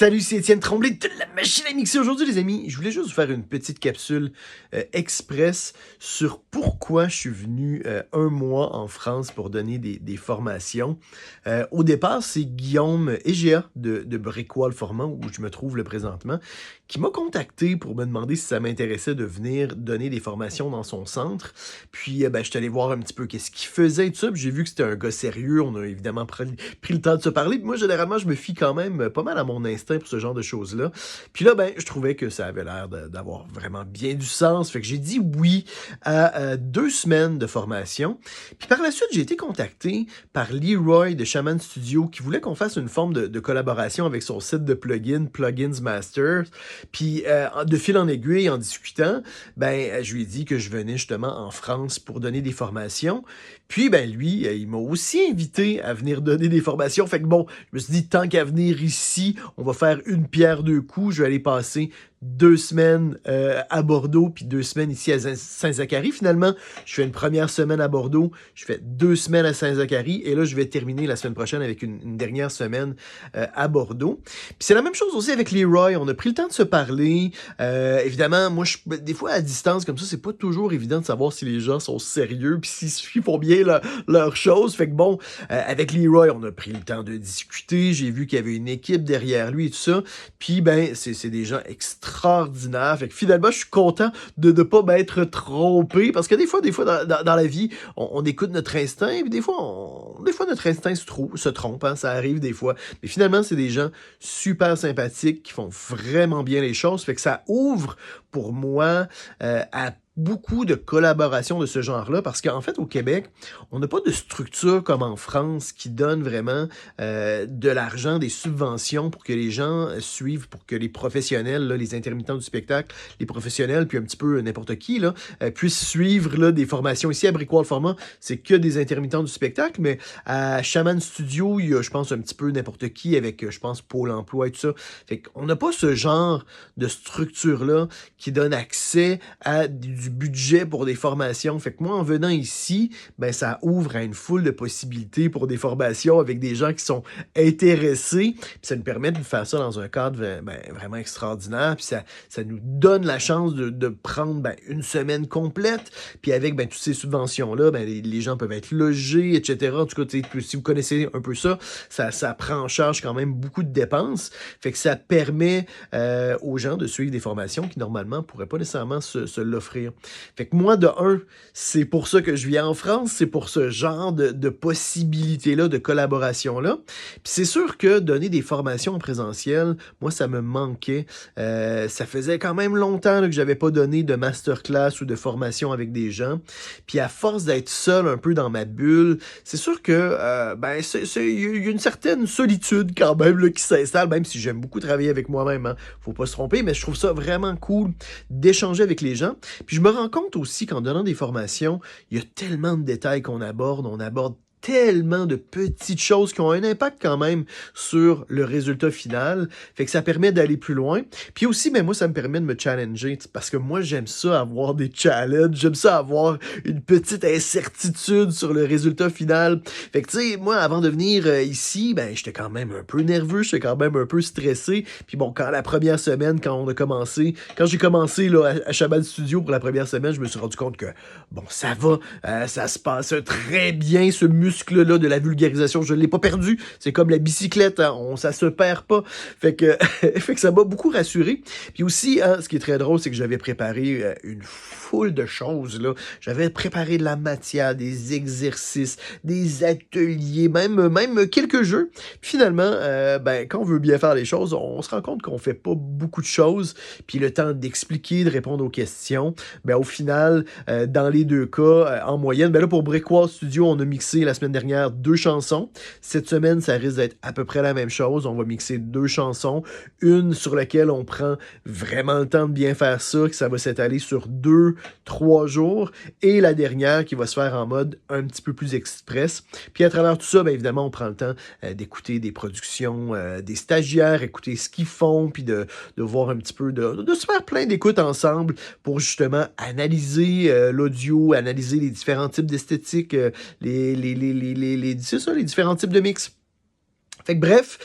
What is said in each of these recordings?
Salut, c'est Étienne Tremblay de la machine à mixer. Aujourd'hui, les amis, je voulais juste vous faire une petite capsule express sur pourquoi je suis venu un mois en France pour donner des formations. Au départ, c'est Guillaume Egea de Brickwa Format, où je me trouve le présentement, qui m'a contacté pour me demander si ça m'intéressait de venir donner des formations dans son centre. Puis, je suis allé voir un petit peu qu'est-ce qu'il faisait et tout ça. Puis j'ai vu que c'était un gars sérieux. On a évidemment pris le temps de se parler. Puis moi, généralement, je me fie quand même pas mal à mon instinct pour ce genre de choses-là. Puis là, je trouvais que ça avait l'air d'avoir vraiment bien du sens. Fait que j'ai dit oui à 2 semaines de formation. Puis par la suite, j'ai été contacté par Leroy de Shaman Studio qui voulait qu'on fasse une forme de collaboration avec son site de plugins, Plugins Masters. Puis de fil en aiguille, en discutant, je lui ai dit que je venais justement en France pour donner des formations. Puis lui, il m'a aussi invité à venir donner des formations. Fait que bon, je me suis dit, tant qu'à venir ici, on va faire une pierre deux coups. Je vais aller passer 2 semaines à Bordeaux, puis 2 semaines ici à Saint-Zacharie. Finalement, je fais une première semaine à Bordeaux, je fais 2 semaines à Saint-Zacharie, et là, je vais terminer la semaine prochaine avec une dernière semaine à Bordeaux. Puis c'est la même chose aussi avec Leroy. On a pris le temps de se parler. Évidemment, moi, des fois, à distance, comme ça, c'est pas toujours évident de savoir si les gens sont sérieux, puis s'ils font bien leur chose. Fait que bon, avec Leroy, on a pris le temps de discuter. J'ai vu qu'il y avait une équipe derrière lui et tout ça. Puis, c'est des gens extraordinaires. Fait que finalement, je suis content de ne pas m'être trompé. Parce que des fois dans la vie, on écoute notre instinct. Puis des fois, notre instinct se trompe. Hein, ça arrive des fois. Mais finalement, c'est des gens super sympathiques qui font vraiment bien les choses. Fait que ça ouvre pour moi à beaucoup de collaborations de ce genre-là, parce qu'en fait, au Québec, on n'a pas de structure comme en France qui donne vraiment de l'argent, des subventions pour que les gens suivent, pour que les professionnels, là, les intermittents du spectacle, les professionnels, puis un petit peu n'importe qui, là, puissent suivre là, des formations. Ici, à Brickwa Format, c'est que des intermittents du spectacle, mais à Shaman Studio, il y a, je pense, un petit peu n'importe qui avec, je pense, Pôle emploi et tout ça. Fait qu'on n'a pas ce genre de structure-là qui donne accès à du budget pour des formations. Fait que moi, en venant ici, ça ouvre à une foule de possibilités pour des formations avec des gens qui sont intéressés. Puis ça nous permet de faire ça dans un cadre vraiment extraordinaire. Puis ça nous donne la chance de prendre une semaine complète. Puis avec toutes ces subventions-là, les gens peuvent être logés, etc. En tout cas, si vous connaissez un peu ça prend en charge quand même beaucoup de dépenses. Fait que ça permet aux gens de suivre des formations qui, normalement, ne pourraient pas nécessairement se l'offrir. Fait que moi, de un, c'est pour ça que je viens en France, c'est pour ce genre de possibilités-là, de collaboration-là. Puis c'est sûr que donner des formations en présentiel, moi, ça me manquait. Ça faisait quand même longtemps là, que j'avais pas donné de masterclass ou de formation avec des gens. Puis à force d'être seul un peu dans ma bulle, c'est sûr que il y a une certaine solitude quand même là, qui s'installe, même si j'aime beaucoup travailler avec moi-même. Hein. Faut pas se tromper, mais je trouve ça vraiment cool d'échanger avec les gens. Puis je me rends compte aussi qu'en donnant des formations, il y a tellement de détails qu'on aborde. On aborde tellement de petites choses qui ont un impact quand même sur le résultat final. Fait que ça permet d'aller plus loin. Puis aussi, moi, ça me permet de me challenger. Parce que moi, j'aime ça avoir des challenges. J'aime ça avoir une petite incertitude sur le résultat final. Fait que, tu sais, moi, avant de venir ici, j'étais quand même un peu nerveux. J'étais quand même un peu stressé. Puis bon, quand j'ai commencé là, à Shaman Studio pour la première semaine, je me suis rendu compte que, bon, ça va. Ça se passe très bien, ce muscle-là de la vulgarisation, je ne l'ai pas perdu. C'est comme la bicyclette, hein, ça se perd pas. Fait que ça m'a beaucoup rassuré. Puis aussi, hein, ce qui est très drôle, c'est que j'avais préparé une foule de choses. Là. J'avais préparé de la matière, des exercices, des ateliers, même quelques jeux. Puis finalement, quand on veut bien faire les choses, on se rend compte qu'on fait pas beaucoup de choses. Puis le temps d'expliquer, de répondre aux questions, au final, dans les deux cas, en moyenne, là, pour Brickwa Studio, on a mixé la semaine dernière 2 chansons. Cette semaine, ça risque d'être à peu près la même chose. On va mixer 2 chansons. Une sur laquelle on prend vraiment le temps de bien faire ça, que ça va s'étaler sur 2-3 jours. Et la dernière qui va se faire en mode un petit peu plus express. Puis à travers tout ça, évidemment, on prend le temps d'écouter des productions des stagiaires, écouter ce qu'ils font, puis de voir un petit peu, de se faire plein d'écoutes ensemble pour justement analyser l'audio, analyser les différents types d'esthétiques, c'est ça, les différents types de mix. Fait que bref,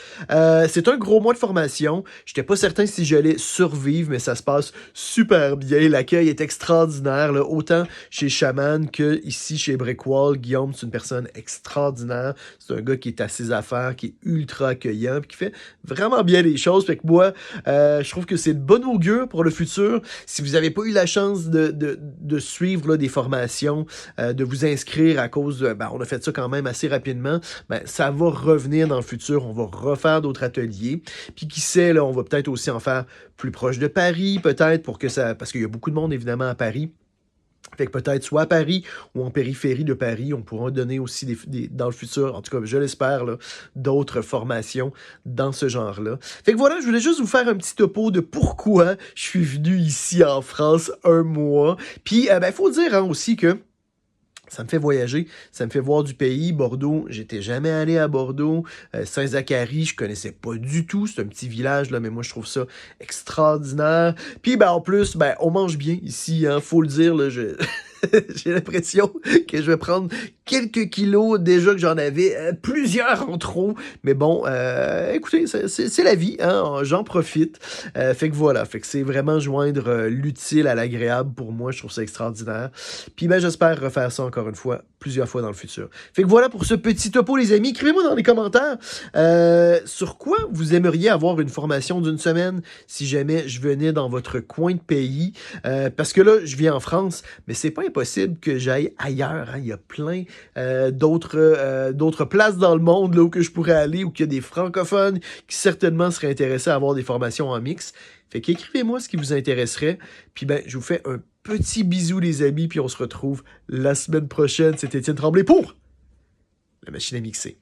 c'est un gros mois de formation. J'étais pas certain si j'allais survivre, mais ça se passe super bien. L'accueil est extraordinaire, là, autant chez Shaman que ici chez Brickwall. Guillaume, c'est une personne extraordinaire. C'est un gars qui est à ses affaires, qui est ultra accueillant, puis qui fait vraiment bien les choses. Fait que moi, je trouve que c'est de bon augure pour le futur. Si vous n'avez pas eu la chance de suivre là, des formations, de vous inscrire à cause de... Ben, on a fait ça quand même assez rapidement. Ben, ça va revenir dans le futur. On va refaire d'autres ateliers. Puis qui sait, là, on va peut-être aussi en faire plus proche de Paris, peut-être, pour que ça... Parce qu'il y a beaucoup de monde, évidemment, à Paris. Fait que peut-être soit à Paris ou en périphérie de Paris, on pourra donner aussi dans le futur, en tout cas, je l'espère, là, d'autres formations dans ce genre-là. Fait que voilà, je voulais juste vous faire un petit topo de pourquoi je suis venu ici en France un mois. Puis, ben, faut dire hein, aussi que ça me fait voyager, ça me fait voir du pays. Bordeaux, j'étais jamais allé à Bordeaux. Saint-Zacharie, je connaissais pas du tout. C'est un petit village, là, mais moi, je trouve ça extraordinaire. Puis, ben, en plus, ben, on mange bien ici, hein, faut le dire, là, j'ai l'impression que je vais prendre quelques kilos, déjà que j'en avais plusieurs en trop. Mais bon, écoutez, c'est la vie, hein, j'en profite. Fait que voilà, fait que c'est vraiment joindre l'utile à l'agréable pour moi, je trouve ça extraordinaire. Puis ben j'espère refaire ça encore une fois, plusieurs fois dans le futur. Fait que voilà pour ce petit topo les amis, écrivez-moi dans les commentaires sur quoi vous aimeriez avoir une formation d'une semaine si jamais je venais dans votre coin de pays. Parce que là, je viens en France, mais c'est pas impossible que j'aille ailleurs. Hein. Il y a plein d'autres places dans le monde là, où que je pourrais aller, où il y a des francophones qui certainement seraient intéressés à avoir des formations en mix. Fait qu'écrivez-moi ce qui vous intéresserait. Puis ben, je vous fais un petit bisou les amis, puis on se retrouve la semaine prochaine. C'était Étienne Tremblay pour La Machine à mixer.